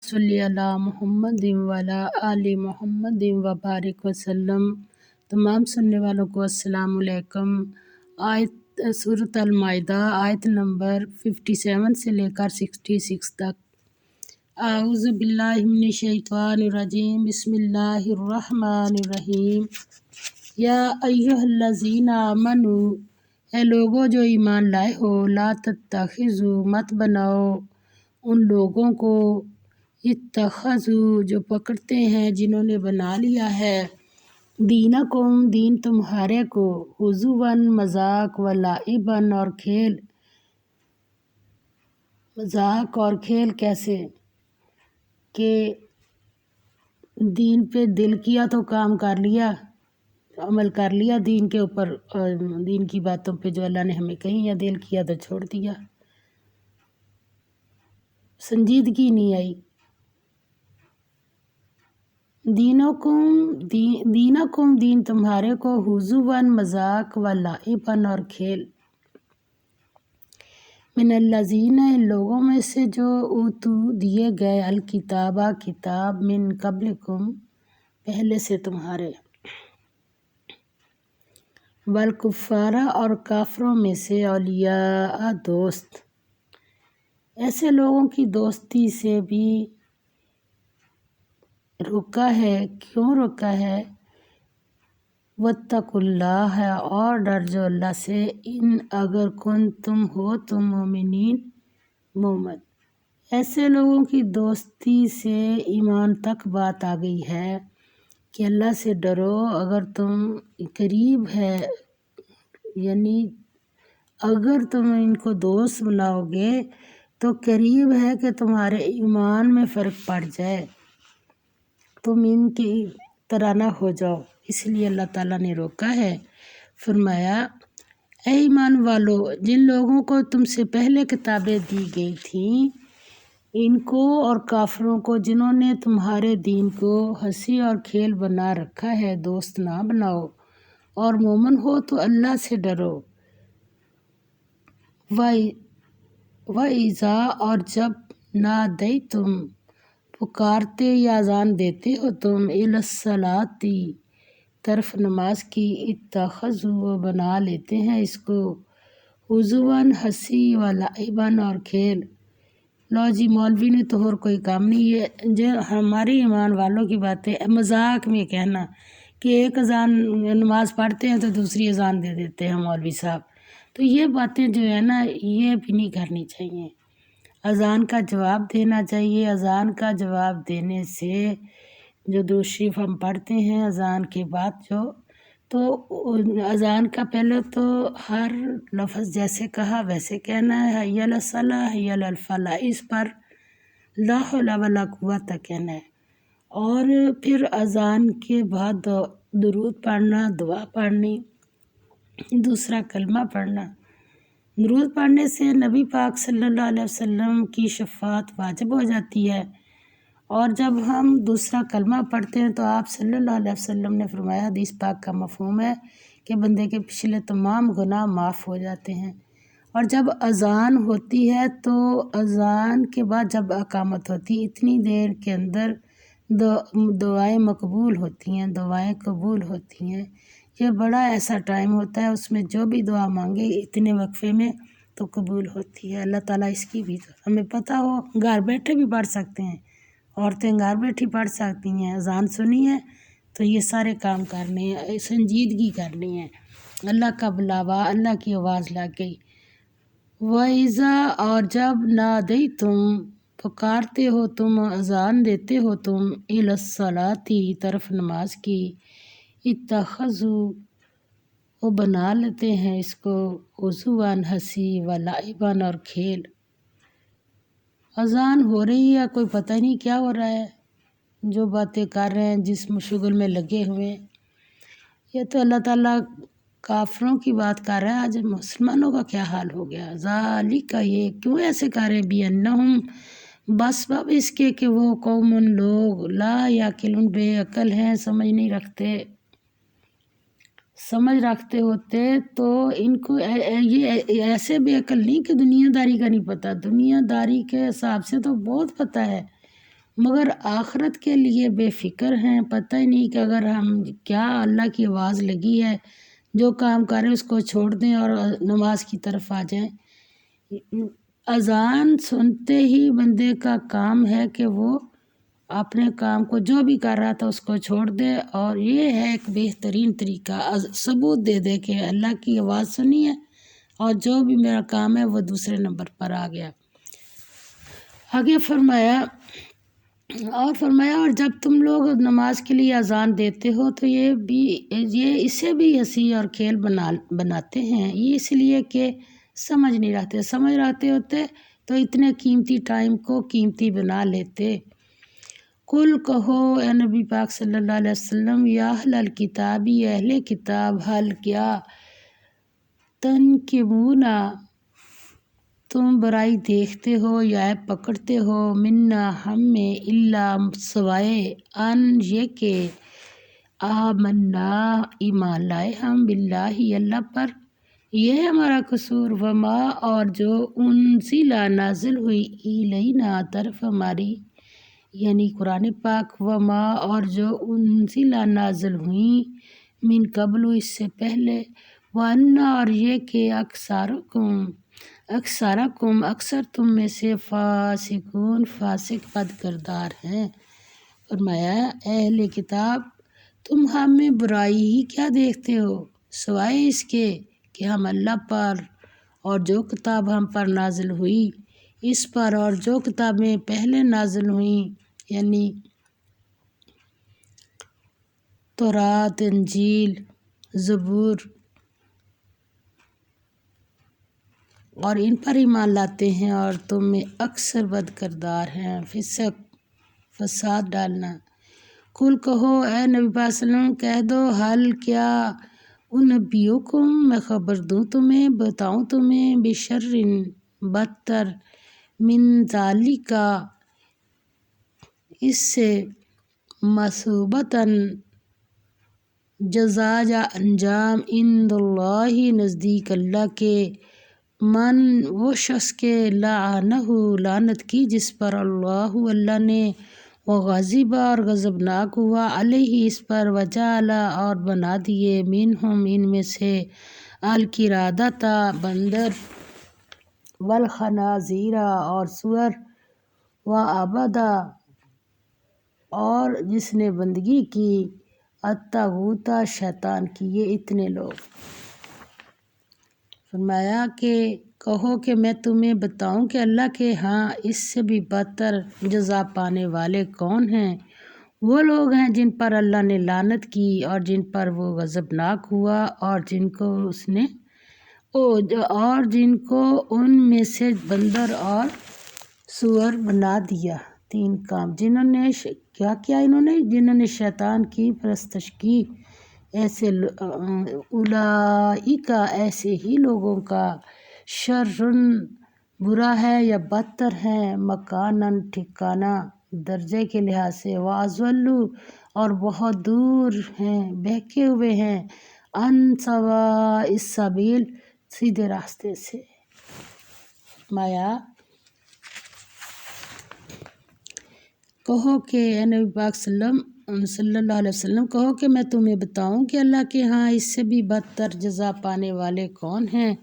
صلی علی محمد وعلی آل محمد وبارک وسلم۔ تمام سننے والوں کو السلام علیکم۔ آیت سورۃ المائدہ آیت نمبر 57 سے لے کر 66 تک۔ اعوذ باللہ من الشیطان الرجیم، بسم اللہ الرحمن الرحیم۔ یا ایھا الذین آمنوا، اے لوگو جو ایمان لائے ہو، لا تتخذوا، مت بناؤ ان لوگوں کو، اتخذوا جو پکڑتے ہیں، جنہوں نے بنا لیا ہے، دینکم دین تمہارے کو، ہزواً مذاق، و لعباً اور کھیل۔ مذاق اور کھیل کیسے کہ دین پہ دل کیا تو کام کر لیا، عمل کر لیا دین کے اوپر، دین کی باتوں پہ جو اللہ نے ہمیں کہی، یا دل کیا تو چھوڑ دیا، سنجیدگی نہیں آئی۔ دینکم دین تمہارے کو، ہزواً مذاق، و لعباً اور کھیل۔ من الذین، ان لوگوں میں سے جو اوتو دیے گئے، الکتابہ کتاب، من قبلکم پہلے سے تمہارے، والکفار اور کافروں میں سے، اولیاء دوست، ایسے لوگوں کی دوستی سے بھی روکا ہے۔ کیوں روکا ہے؟ واتقوا اللہ، اور ڈر جو اللہ سے، ان اگر کنتم ہو تم مومنین مومن۔ ایسے لوگوں کی دوستی سے ایمان تک بات آ گئی ہے کہ اللہ سے ڈرو اگر تم قریب ہے، یعنی اگر تم ان کو دوست بناؤ گے تو قریب ہے کہ تمہارے ایمان میں فرق پڑ جائے، تم ان کی طرح نہ ہو جاؤ، اس لیے اللہ تعالیٰ نے روکا ہے۔ فرمایا اے ایمان والو، جن لوگوں کو تم سے پہلے کتابیں دی گئی تھیں، ان کو اور کافروں کو جنہوں نے تمہارے دین کو ہنسی اور کھیل بنا رکھا ہے، دوست نہ بناؤ، اور مومن ہو تو اللہ سے ڈرو۔ وَإِذَا، اور جب نادیتم پکارتے یا اذان دیتے ہو تم، إِلَى الصَّلَاةِ طرف نماز کی، اتخذوا بنا لیتے ہیں اس کو، ہزواً ہنسی، و لعباً اور کھیل۔ لو جی، مولوی نے تو اور کوئی کام نہیں ہے، جو ہمارے ایمان والوں کی باتیں مذاق میں کہنا کہ ایک اذان نماز پڑھتے ہیں تو دوسری اذان دے دیتے ہیں مولوی صاحب، تو یہ باتیں جو ہے نا، یہ بھی نہیں کرنی چاہیے۔ اذان کا جواب دینا چاہیے۔ اذان کا جواب دینے سے جو درود شریف ہم پڑھتے ہیں اذان کے بعد تو اذان کا پہلے تو ہر لفظ جیسے کہا ویسے کہنا ہے، حی علی الصلاۃ، حی علی الفلاح، اس پر لا حول ولا قوت کہنا ہے، اور پھر اذان کے بعد درود پڑھنا، دعا پڑھنی، دوسرا کلمہ پڑھنا۔ درود پڑھنے سے نبی پاک صلی اللہ علیہ وسلم کی شفاعت واجب ہو جاتی ہے، اور جب ہم دوسرا کلمہ پڑھتے ہیں تو آپ صلی اللہ علیہ وسلم نے فرمایا، حدیث پاک کا مفہوم ہے کہ بندے کے پچھلے تمام گناہ معاف ہو جاتے ہیں۔ اور جب اذان ہوتی ہے تو اذان کے بعد جب اقامت ہوتی، اتنی دیر کے اندر دعائیں مقبول ہوتی ہیں، دعائیں قبول ہوتی ہیں۔ یہ بڑا ایسا ٹائم ہوتا ہے، اس میں جو بھی دعا مانگے اتنے وقفے میں تو قبول ہوتی ہے۔ اللہ تعالیٰ اس کی بھی ہمیں پتہ ہو، گھر بیٹھے بھی پڑھ سکتے ہیں، عورتیں گھر بیٹھی پڑھ سکتی ہیں، اذان سنی ہے تو یہ سارے کام کرنے ہیں، سنجیدگی کرنی ہے، اللہ کا بلاوا، اللہ کی آواز لگ گئی۔ وَإِذَا، اور جب نادیتم پکارتے ہو تم، اذان دیتے ہو تم، إِلَى الصَّلَاةِ طرف نماز کی، اتخذوا وہ بنا لیتے ہیں اس کو، ہزواً ہنسی، و لعباً اور کھیل۔ اذان ہو رہی ہے، کوئی پتہ نہیں کیا ہو رہا ہے، جو باتیں کر رہے ہیں، جس مشغل میں لگے ہوئے ہیں۔ یہ تو اللہ تعالیٰ کافروں کی بات کر رہا ہے، آج مسلمانوں کا کیا حال ہو گیا۔ ذالک، یہ کیوں ایسے کر رہے ہیں، بِأَنَّهُمْ، بس باب اس کے کہ وہ قوم لوگ، لا یعقلون بے عقل ہیں، سمجھ نہیں رکھتے۔ سمجھ رکھتے ہوتے تو ان کو یہ ایسے بے عقل نہیں کہ دنیا داری کا نہیں پتہ، دنیا داری کے حساب سے تو بہت پتہ ہے، مگر آخرت کے لیے بے فکر ہیں، پتہ ہی نہیں کہ اگر ہم کیا اللہ کی آواز لگی ہے، جو کام کریں اس کو چھوڑ دیں اور نماز کی طرف آ جائیں۔ اذان سنتے ہی بندے کا کام ہے کہ وہ اپنے کام کو جو بھی کر رہا تھا اس کو چھوڑ دے، اور یہ ہے ایک بہترین طریقہ، ثبوت دے دے کہ اللہ کی آواز سنی ہے اور جو بھی میرا کام ہے وہ دوسرے نمبر پر آ گیا۔ آگے فرمایا اور جب تم لوگ نماز کے لیے اذان دیتے ہو تو یہ اسے بھی ہنسی اور کھیل بناتے ہیں، یہ اس لیے کہ سمجھ نہیں رہتے ہوتے تو اتنے قیمتی ٹائم کو قیمتی بنا لیتے۔ کل کہو اے نبی پاک صلی اللہ علیہ وسلم، یا اہل الکتابی، اہل کتاب، حل کیا تنکمونا تم برائی دیکھتے ہو یا پکڑتے ہو، منا ہم میں، الا سوائے ان یہ کہ آمنا ایمان لائے ہم، باللہ اللہ پر، یہ ہے ہمارا قصور، وما اور جو انزلا نازل ہوئی، الینا طرف ہماری یعنی قرآن پاک، وما اور جو انزلا نازل ہوئیں من قبل اس سے پہلے، وانا اور یہ کہ اکثر تم میں سے فاسقون فاسق بد کردار ہیں۔ فرمایا اے اہل کتاب، تم ہم میں برائی ہی کیا دیکھتے ہو، سوائے اس کے کہ ہم اللہ پر اور جو کتاب ہم پر نازل ہوئی اس پر اور جو کتابیں پہلے نازل ہوئیں یعنی تورات، انجیل، زبور، اور ان پر ایمان لاتے ہیں، اور تم میں اکثر بد کردار ہیں، فساد ڈالنا۔ کل کہو اے نبی پاک صلی اللہ علیہ وسلم، کہہ دو، حل کیا انبیوکم میں خبر دوں تمہیں، بتاؤں تمہیں، بشر بدتر، من ذالکا اس سے، مثوبتاً جزا یا انجام، عند اللہ نزدیک اللہ کے، من وہ شخص کے لعنہ لعنت کی جس پر اللہ نے، وغضب اور غضبناک ہوا، علیہ اس پر، وجعل اور بنا دیے، منہم ان میں سے، القردۃ بندر، والخنازیر اور سور، وعبد اور جس نے بندگی کی، الطاغوت شیطان کی، یہ اتنے لوگ۔ فرمایا کہ کہو کہ میں تمہیں بتاؤں کہ اللہ کے ہاں اس سے بھی بدتر جزا پانے والے کون ہیں، وہ لوگ ہیں جن پر اللہ نے لعنت کی اور جن پر وہ غضبناک ہوا، اور جن کو ان میں سے بندر اور سور بنا دیا۔ تین کام جنہوں نے کیا کیا جنہوں نے شیطان کی پرستش کی، ایسے اولئک ایسے ہی لوگوں کا، شرٌ برا ہے یا بدتر ہے، مکاناً ٹھکانہ درجے کے لحاظ سے، واضل اور بہت دور ہیں، بہکے ہوئے ہیں، عن سواء السبیل سیدھے راستے سے۔ کہو کہ اے نبی پاک صلی اللہ علیہ وسلم، کہو کہ میں تمہیں بتاؤں کہ اللہ کے ہاں اس سے بھی بدتر جزا پانے والے کون ہیں۔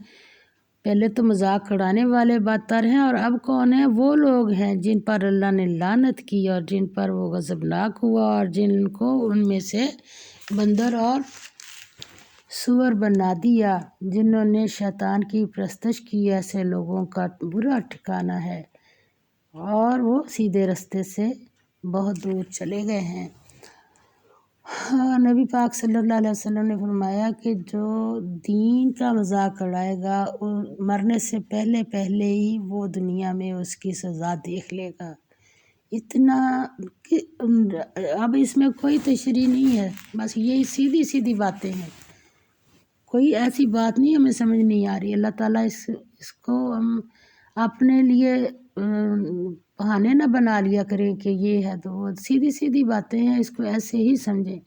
پہلے تو مذاق اڑانے والے بدتر ہیں، اور اب کون ہیں؟ وہ لوگ ہیں جن پر اللہ نے لعنت کی اور جن پر وہ غضبناک ہوا، اور جن کو ان میں سے بندر اور سور بنا دیا، جنہوں نے شیطان کی پرستش کی، ایسے لوگوں کا برا ٹھکانہ ہے، اور وہ سیدھے راستے سے بہت دور چلے گئے ہیں۔ نبی پاک صلی اللہ علیہ وسلم نے فرمایا کہ جو دین کا مذاق اڑائے گا مرنے سے پہلے ہی وہ دنیا میں اس کی سزا دیکھ لے گا۔ اتنا کہ اب اس میں کوئی تشریح نہیں ہے، بس یہی سیدھی سیدھی باتیں ہیں، کوئی ایسی بات نہیں ہمیں سمجھ نہیں آ رہی۔ اللہ تعالیٰ اس کو ہم اپنے لیے بہانے نہ بنا لیا کریں کہ یہ ہے، تو وہ سیدھی سیدھی باتیں ہیں، اس کو ایسے ہی سمجھیں۔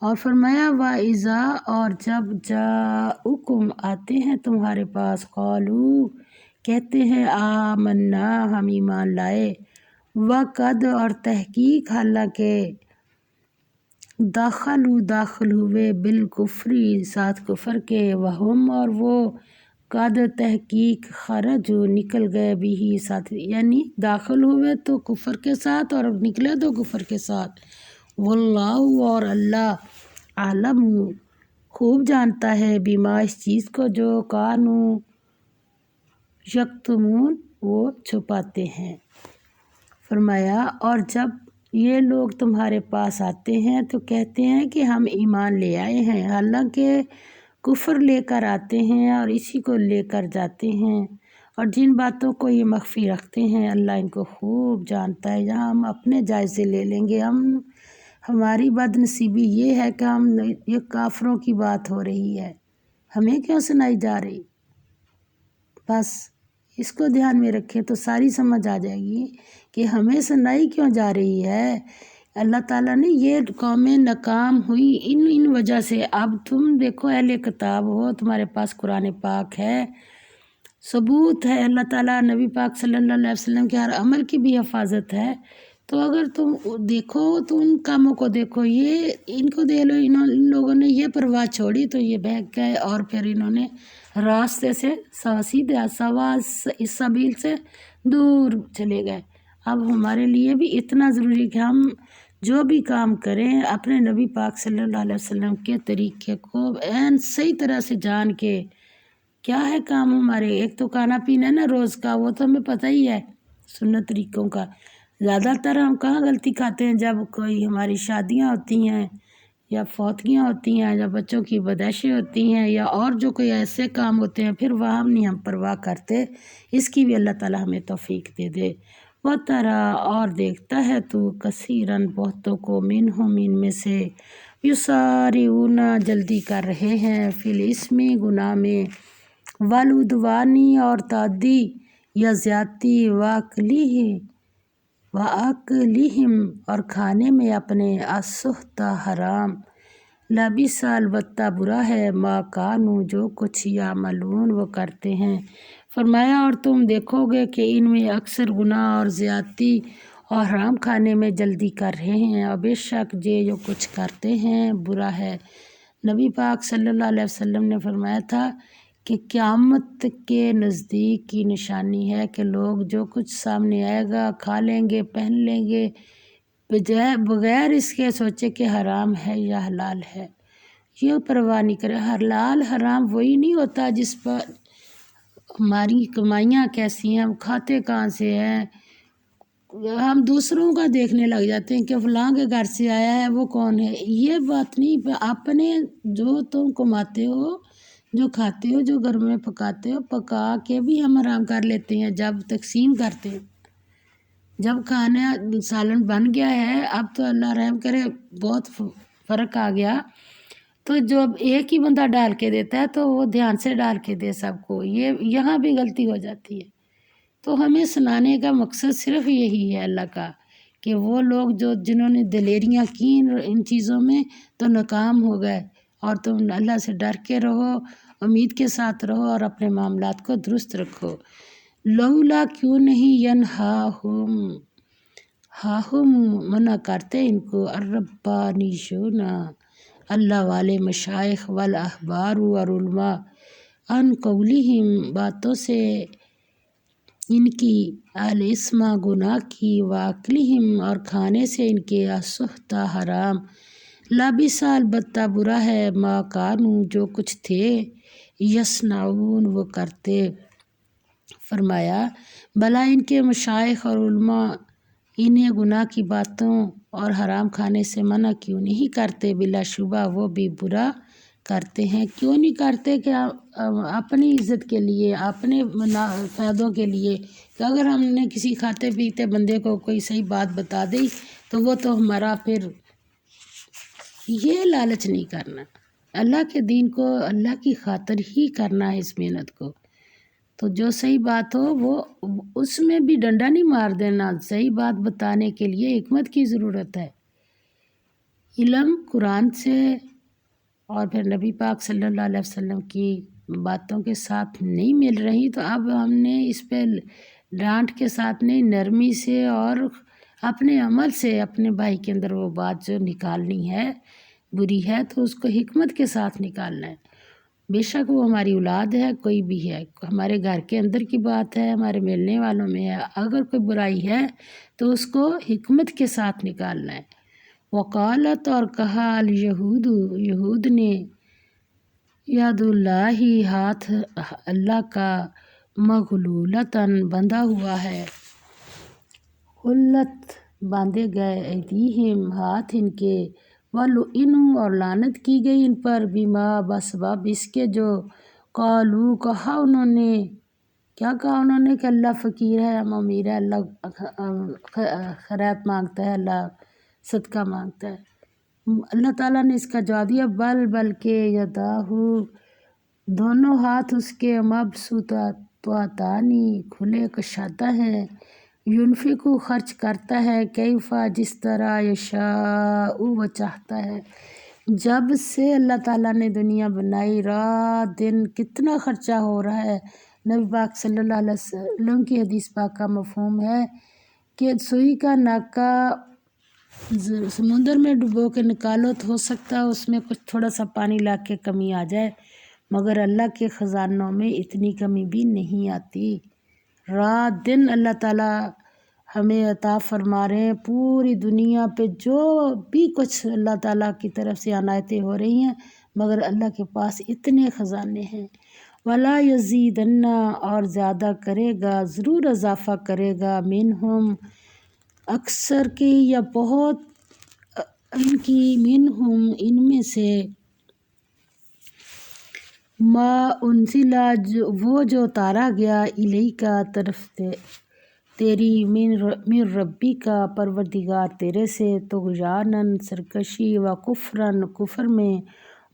اور فرمایا وَإِذَا اور جب جاءوکم آتے ہیں تمہارے پاس، قالوا کہتے ہیں، آمنا ہم ایمان لائے، وقد اور تحقیق حالانکہ داخل ہوئے بالکفری ساتھ کفر کے، وہم اور وہ قد تحقیق خرج نکل گئے بھی ساتھ، یعنی داخل ہوئے تو کفر کے ساتھ اور نکلے تو کفر کے ساتھ۔ واللہ اور اللہ عالم خوب جانتا ہے بما اس چیز کو جو کانوا یکتمون وہ چھپاتے ہیں۔ فرمایا اور جب یہ لوگ تمہارے پاس آتے ہیں تو کہتے ہیں کہ ہم ایمان لے آئے ہیں، حالانکہ کفر لے کر آتے ہیں اور اسی کو لے کر جاتے ہیں، اور جن باتوں کو یہ مخفی رکھتے ہیں اللہ ان کو خوب جانتا ہے۔ یہاں ہم اپنے جائزے لے لیں گے، ہماری بد نصیبی یہ ہے کہ یہ کافروں کی بات ہو رہی ہے، ہمیں کیوں سنائی جا رہی؟ بس اس کو دھیان میں رکھیں تو ساری سمجھ آ جائے گی کہ ہمیں سنائی کیوں جا رہی ہے۔ اللہ تعالیٰ نے یہ قومیں ناکام ہوئی ان وجہ سے۔ اب تم دیکھو اہل کتاب ہو، تمہارے پاس قرآن پاک ہے، ثبوت ہے، اللہ تعالیٰ نبی پاک صلی اللہ علیہ وسلم کے ہر عمل کی بھی حفاظت ہے، تو اگر تم دیکھو تو ان کاموں کو دیکھو، یہ ان کو دیکھ لو، ان لوگوں نے یہ پرواہ چھوڑی تو یہ بہک گئے اور پھر انہوں نے راستے سے سیدھے اس سبیل سے دور چلے گئے۔ اب ہمارے لیے بھی اتنا ضروری ہے کہ ہم جو بھی کام کریں اپنے نبی پاک صلی اللہ علیہ وسلم کے طریقے کو عین صحیح طرح سے جان کے، کیا ہے کام ہمارے، ایک تو کھانا پینا ہے نا روز کا، وہ تو ہمیں پتہ ہی ہے سنت طریقوں کا۔ زیادہ تر ہم کہاں غلطی کھاتے ہیں، جب کوئی ہماری شادیاں ہوتی ہیں یا فوتگیاں ہوتی ہیں یا بچوں کی پیدائشیں ہوتی ہیں یا اور جو کوئی ایسے کام ہوتے ہیں، پھر وہاں نہیں ہم پرواہ کرتے۔ اس کی بھی اللہ تعالیٰ ہمیں توفیق دے دے۔ وہ ترا اور دیکھتا ہے تو کثیرن بہتوں کو منہم ان میں سے یسارعون جلدی کر رہے ہیں فی الاسم گناہ میں، والعدوانی اور تعدی یا زیادتی، وَأَكْلِهِمْ اور کھانے میں اپنے، السحت حرام، لبئس البتہ برا ہے، ما کانوا جو کچھ یعملون وہ کرتے ہیں۔ فرمایا اور تم دیکھو گے کہ ان میں اکثر گناہ اور زیادتی اور حرام کھانے میں جلدی کر رہے ہیں، اور بے شک جو کچھ کرتے ہیں برا ہے۔ نبی پاک صلی اللہ علیہ وسلم نے فرمایا تھا کہ قیامت کے نزدیک کی نشانی ہے کہ لوگ جو کچھ سامنے آئے گا کھا لیں گے، پہن لیں گے، بغیر اس کے سوچے کہ حرام ہے یا حلال ہے، یہ پرواہ نہیں کرے۔ حلال حرام وہی نہیں ہوتا جس پر ہماری کمائیاں کیسی ہیں، ہم کھاتے کہاں سے ہیں، ہم دوسروں کا دیکھنے لگ جاتے ہیں کہ فلاں کے گھر سے آیا ہے وہ کون ہے، یہ بات نہیں، اپنے جو تم کماتے ہو، جو کھاتے ہو، جو گھر میں پکاتے ہو، پکا کے بھی ہم حرام کر لیتے ہیں جب تقسیم کرتے ہیں۔ جب کھانا سالن بن گیا ہے، اب تو اللہ رحم کرے بہت فرق آ گیا، تو جو ایک ہی بندہ ڈال کے دیتا ہے تو وہ دھیان سے ڈال کے دے سب کو، یہاں بھی غلطی ہو جاتی ہے۔ تو ہمیں سنانے کا مقصد صرف یہی ہے اللہ کا کہ وہ لوگ جنہوں نے دلیریاں کی ان چیزوں میں تو ناکام ہو گئے، اور تم اللہ سے ڈر کے رہو، امید کے ساتھ رہو اور اپنے معاملات کو درست رکھو۔ لولا کیوں نہیں ینہاہم منع کرتے ان کو، الربانیون اللہ والے مشائخ، والاحبار اور علماء، ان قولہم باتوں سے ان کی، الاسم گناہ کی، واکلہم اور کھانے سے ان کے، السحت حرام، لبئس البتہ برا ہے، ما کانوا جو کچھ تھے، یصنعون وہ کرتے۔ فرمایا بھلا ان کے مشائخ اور علماء انہیں گناہ کی باتوں اور حرام کھانے سے منع کیوں نہیں کرتے؟ بلا شبہ وہ بھی برا کرتے ہیں۔ کیوں نہیں کرتے؟ کہ اپنی عزت کے لیے، اپنے فائدوں کے لیے، کہ اگر ہم نے کسی کھاتے پیتے بندے کو کوئی صحیح بات بتا دی تو وہ تو ہمارا، پھر یہ لالچ نہیں کرنا، اللہ کے دین کو اللہ کی خاطر ہی کرنا ہے اس محنت کو۔ تو جو صحیح بات ہو وہ اس میں بھی ڈنڈا نہیں مار دینا، صحیح بات بتانے کے لیے حکمت کی ضرورت ہے۔ علم قرآن سے اور پھر نبی پاک صلی اللہ علیہ وسلم کی باتوں کے ساتھ نہیں مل رہی، تو اب ہم نے اس پہ ڈانٹ کے ساتھ نہیں، نرمی سے اور اپنے عمل سے اپنے بھائی کے اندر وہ بات جو نکالنی ہے بری ہے تو اس کو حکمت کے ساتھ نکالنا ہے۔ بے شک وہ ہماری اولاد ہے، کوئی بھی ہے، ہمارے گھر کے اندر کی بات ہے، ہمارے ملنے والوں میں ہے، اگر کوئی برائی ہے تو اس کو حکمت کے ساتھ نکالنا ہے۔ وقالت اور کہا الیہود یہود نے ید اللہ ہاتھ اللہ کا مغلولتاً بندھا ہوا ہے، غلت باندھے گئے ایدیہم ہاتھ ان کے، وَلُعِنُوا اور لعنت کی گئی ان پر، بما بسبب اس کے جو قالو کہا انہوں نے، کیا کہا انہوں نے کہ اللہ فقیر ہے، ہم امیر ہے، اللہ خیرات مانگتا ہے، اللہ صدقہ مانگتا ہے۔ اللہ تعالیٰ نے اس کا جواب دیا، بلکہ یداہو دونوں ہاتھ اس کے مبسوطتانی کھلے کشادہ ہیں، ینفقو خرچ کرتا ہے، کیفا جس طرح یشاء وہ چاہتا ہے۔ جب سے اللہ تعالیٰ نے دنیا بنائی رات دن کتنا خرچہ ہو رہا ہے۔ نبی پاک صلی اللہ علیہ وسلم کی حدیث پاک کا مفہوم ہے کہ سوئی کا ناکہ سمندر میں ڈبو کے نکالو تو ہو سکتا ہے اس میں کچھ تھوڑا سا پانی لا کے کمی آ جائے، مگر اللہ کے خزانوں میں اتنی کمی بھی نہیں آتی۔ رات دن اللہ تعالیٰ ہمیں عطا فرما رہے ہیں، پوری دنیا پہ جو بھی کچھ اللہ تعالیٰ کی طرف سے عنایتیں ہو رہی ہیں، مگر اللہ کے پاس اتنے خزانے ہیں۔ وَلَا يَزِيدَنَّ اور زیادہ کرے گا، ضرور اضافہ کرے گا، منہم اکثر کی یا بہت ان کی، منہم ان میں سے، ما انزل وہ جو اتارا گیا الیکا طرف تیری، من ربی کا پروردگار تیرے سے، طغیاناً سرکشی، و کفراً کفر میں،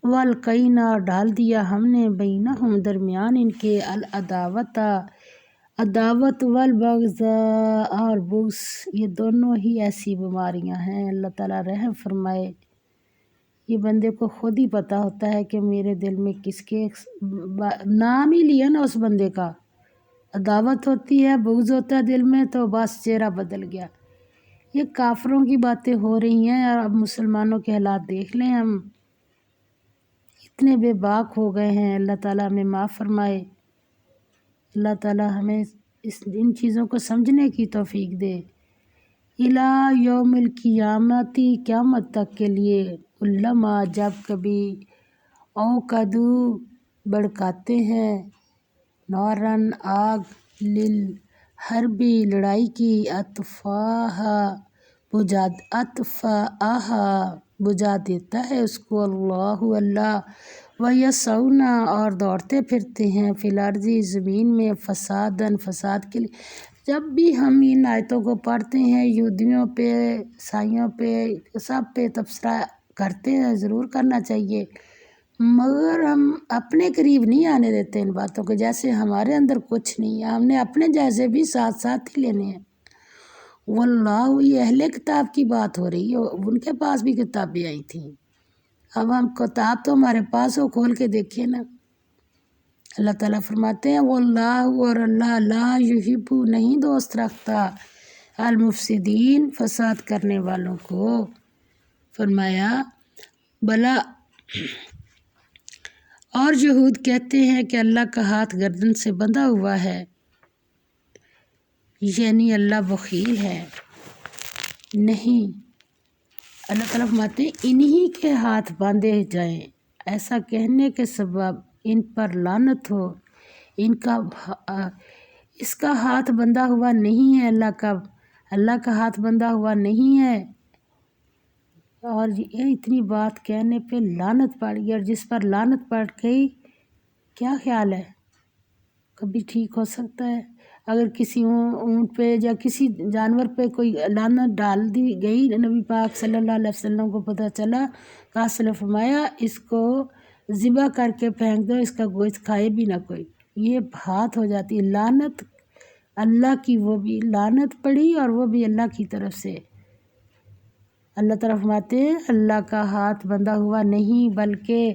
والقینا ڈال دیا ہم نے، بینہم درمیان ان کے، عداوت والبغضاء اور بغض، یہ دونوں ہی ایسی بیماریاں ہیں۔ اللہ تعالیٰ رحم فرمائے، یہ بندے کو خود ہی پتہ ہوتا ہے کہ میرے دل میں کس کے نام ہی لیا نا اس بندے کا، عداوت ہوتی ہے، بغض ہوتا ہے دل میں تو بس چہرہ بدل گیا۔ یہ کافروں کی باتیں ہو رہی ہیں، اور اب مسلمانوں کے حالات دیکھ لیں، ہم اتنے بے باک ہو گئے ہیں۔ اللہ تعالیٰ ہمیں معاف فرمائے، اللہ تعالیٰ ہمیں ان چیزوں کو سمجھنے کی توفیق دے۔ الی یوم القیامت قیامت تک کے لیے، علما جب کبھی، اوقدو بھڑکاتے ہیں، نارن آگ، للحربی لڑائی کی، اطفاہا بجھا دیتا ہے اس کو اللہ، ویسعون اور دوڑتے پھرتے ہیں، فی الارض زمین میں، فساد کے لیے۔ جب بھی ہم ان آیتوں کو پڑھتے ہیں، یہودیوں پہ، عیسائیوں پہ، سب پہ تبصرہ کرتے ہیں، ضرور کرنا چاہیے، مگر ہم اپنے قریب نہیں آنے دیتے ان باتوں کو، جیسے ہمارے اندر کچھ نہیں ہے، ہم نے اپنے جیسے بھی ساتھ ساتھ ہی لینے ہیں۔ واللہ، یہ اہل کتاب کی بات ہو رہی ہے، ان کے پاس بھی کتابیں آئی تھیں، اب ہم کتاب تو ہمارے پاس ہو، کھول کے دیکھیں نا۔ اللہ تعالیٰ فرماتے ہیں، واللہ اور اللہ، لا یحب نہیں دوست رکھتا، المفسدین فساد کرنے والوں کو۔ فرمایا بلا، اور یہود کہتے ہیں کہ اللہ کا ہاتھ گردن سے بندھا ہوا ہے، یعنی اللہ بخیل ہے۔ نہیں، اللہ تعالیٰ فرماتے ہیں انہی کے ہاتھ باندھے جائیں، ایسا کہنے کے سبب ان پر لعنت ہو، اس کا ہاتھ بندھا ہوا نہیں ہے، اللہ کا ہاتھ بندھا ہوا نہیں ہے، اور یہ اتنی بات کہنے پہ لعنت پڑ گئی، اور جس پر لعنت پڑ گئی کیا خیال ہے کبھی ٹھیک ہو سکتا ہے؟ اگر کسی اونٹ پہ یا کسی جانور پہ کوئی لعنت ڈال دی گئی، نبی پاک صلی اللہ علیہ وسلم کو پتہ چلا، کہا نے فرمایا اس کو ذبح کر کے پھینک دو، اس کا گوشت کھائے بھی نہ کوئی، یہ بات ہو جاتی ہے۔ لعنت اللہ کی، وہ بھی لعنت پڑی، اور وہ بھی اللہ کی طرف سے۔ اللہ تعالیٰ فرماتے ہیں اللہ کا ہاتھ بندھا ہوا نہیں، بلکہ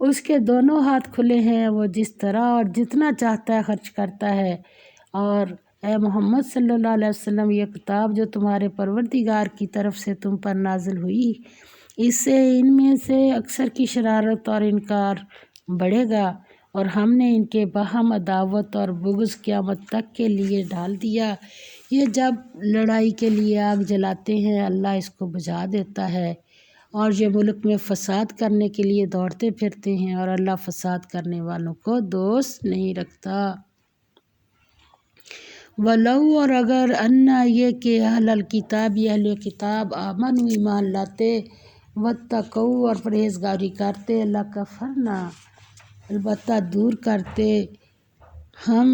اس کے دونوں ہاتھ کھلے ہیں، وہ جس طرح اور جتنا چاہتا ہے خرچ کرتا ہے، اور اے محمد صلی اللہ علیہ وسلم، یہ کتاب جو تمہارے پروردگار کی طرف سے تم پر نازل ہوئی، اس سے ان میں سے اکثر کی شرارت اور انکار بڑھے گا، اور ہم نے ان کے باہم عداوت اور بغض قیامت تک کے لیے ڈال دیا۔ یہ جب لڑائی کے لیے آگ جلاتے ہیں، اللہ اس کو بجھا دیتا ہے، اور یہ ملک میں فساد کرنے کے لیے دوڑتے پھرتے ہیں، اور اللہ فساد کرنے والوں کو دوست نہیں رکھتا۔ وَلَوْ، اور اگر انا یہ کہ اہل الکتاب، اہل کتاب، آمنوا ایمان لاتے، واتقوا اور پرہیزگاری کرتے، لَکَفَرْنَا البتہ دور کرتے ہم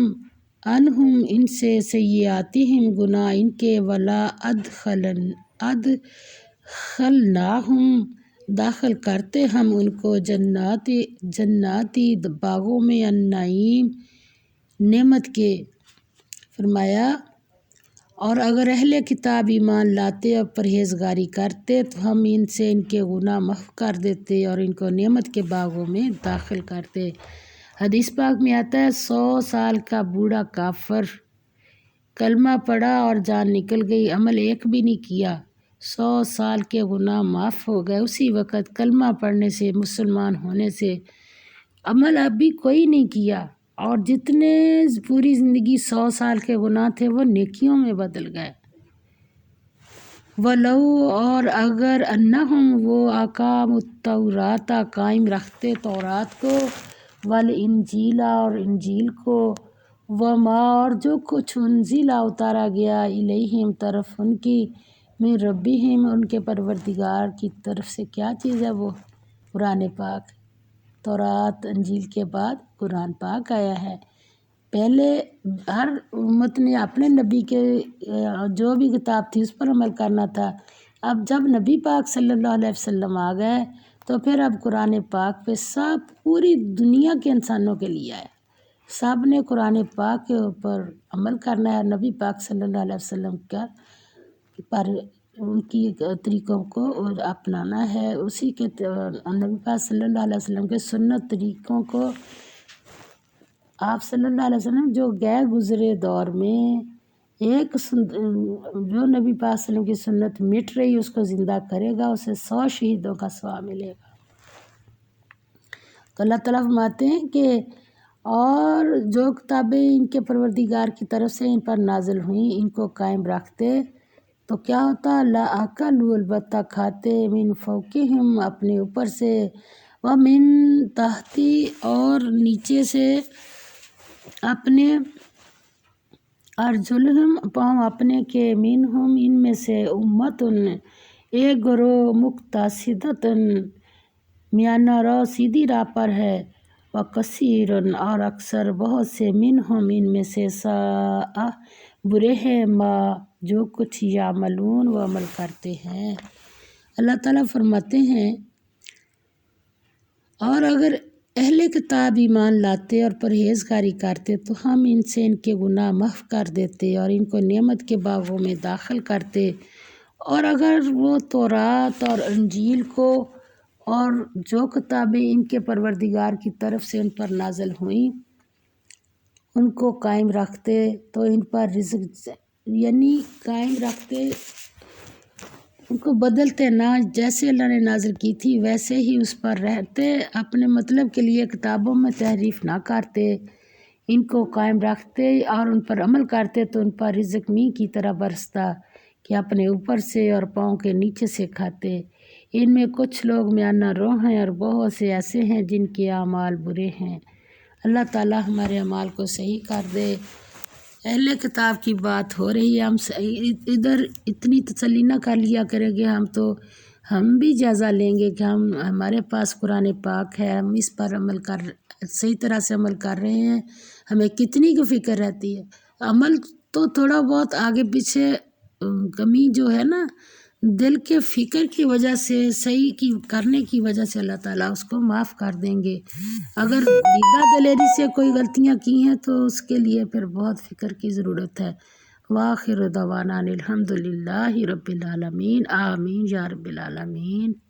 عنہم ان سے سیئاتہم گناہ ان کے، ولا ادخلناہم داخل کرتے ہم ان کو جناتی باغوں میں، النعیم نعمت کے۔ فرمایا اور اگر اہل کتاب ایمان لاتے اور پرہیزگاری کرتے تو ہم ان سے ان کے گناہ معاف کر دیتے اور ان کو نعمت کے باغوں میں داخل کرتے۔ حدیث پاک میں آتا ہے 100 سال کا بوڑھا کافر کلمہ پڑھا اور جان نکل گئی، عمل ایک بھی نہیں کیا، 100 سال کے گناہ معاف ہو گئے اسی وقت کلمہ پڑھنے سے، مسلمان ہونے سے۔ عمل ابھی کوئی نہیں کیا، اور جتنے پوری زندگی 100 سال کے گناہ تھے وہ نیکیوں میں بدل گئے۔ وَلَوْ، اور اگر انہم وہ اقاموا التوراۃ قائم رکھتے تورات کو، والانجیل اور انجیل کو، وما اور جو کچھ انزل اتارا گیا الیہم طرف ان کی، من ربہم ان کے پروردگار کی طرف سے۔ کیا چیز ہے وہ؟ قرآن پاک۔ تورات انجیل کے بعد قرآن پاک آیا ہے۔ پہلے ہر امت نے اپنے نبی کے جو بھی کتاب تھی اس پر عمل کرنا تھا، اب جب نبی پاک صلی اللہ علیہ وسلم آ گئے تو پھر اب قرآن پاک پہ سب پوری دنیا کے انسانوں کے لیے آیا، سب نے قرآن پاک کے اوپر عمل کرنا ہے، نبی پاک صلی اللہ علیہ وسلم کا پر ان کی طریقوں کو اپنانا ہے، اسی کے نبی پاک صلی اللہ علیہ وسلم کے سنت طریقوں کو۔ آپ صلی اللہ علیہ وسلم جو گئے گزرے دور میں ایک جو نبی پاک صلی اللہ علیہ وسلم کی سنت مٹ رہی اس کو زندہ کرے گا، اسے 100 شہیدوں کا ثواب ملے گا۔ تو اللہ تعالیٰ فرماتے ہیں کہ اور جو کتابیں ان کے پروردگار کی طرف سے ان پر نازل ہوئیں ان کو قائم رکھتے تو کیا ہوتا؟ لَأَكَلُوا البتہ کھاتے، من فوقہم اپنے اوپر سے، ومن تحت اور نیچے سے، اپنے ارجلہم پاؤں اپنے کے، منہم ان میں سے، امتن ایک گروہ، مقتصدۃ میانہ رو سیدھی راہ پر ہے، وکثیر اور اکثر بہت سے، منہم ان میں سے، ساء برے ہیں، ما جو کچھ، یعملون وہ عمل کرتے ہیں۔ اللہ تعالیٰ فرماتے ہیں اور اگر اہل کتاب ایمان لاتے اور پرہیزگاری کرتے تو ہم ان سے ان کے گناہ معاف کر دیتے اور ان کو نعمت کے باغوں میں داخل کرتے، اور اگر وہ تورات اور انجیل کو اور جو کتابیں ان کے پروردگار کی طرف سے ان پر نازل ہوئیں ان کو قائم رکھتے تو ان پر رزق یعنی قائم رکھتے، ان کو بدلتے نہ، جیسے اللہ نے نازل کی تھی ویسے ہی اس پر رہتے، اپنے مطلب کے لیے کتابوں میں تحریف نہ کرتے، ان کو قائم رکھتے اور ان پر عمل کرتے تو ان پر رزق میںہ کی طرح برستا کہ اپنے اوپر سے اور پاؤں کے نیچے سے کھاتے۔ ان میں کچھ لوگ میانہ رو ہیں اور بہت سے ایسے ہیں جن کے اعمال برے ہیں۔ اللہ تعالیٰ ہمارے اعمال کو صحیح کر دے۔ اہل کتاب کی بات ہو رہی ہے، ہم ادھر اتنی تسلی نہ کر لیا کریں گے، ہم بھی جائزہ لیں گے کہ ہمارے پاس قرآن پاک ہے، ہم اس پر صحیح طرح سے عمل کر رہے ہیں، ہمیں کتنی کی فکر رہتی ہے۔ عمل تو تھوڑا بہت آگے پیچھے کمی جو ہے نا دل کے فکر کی وجہ سے، صحیح کرنے کی وجہ سے اللہ تعالیٰ اس کو معاف کر دیں گے۔ اگر دیدہ دلیری سے کوئی غلطیاں کی ہیں تو اس کے لیے پھر بہت فکر کی ضرورت ہے۔ وآخر دعوانا الحمد للہ رب العالمین، آمین یا رب العالمین۔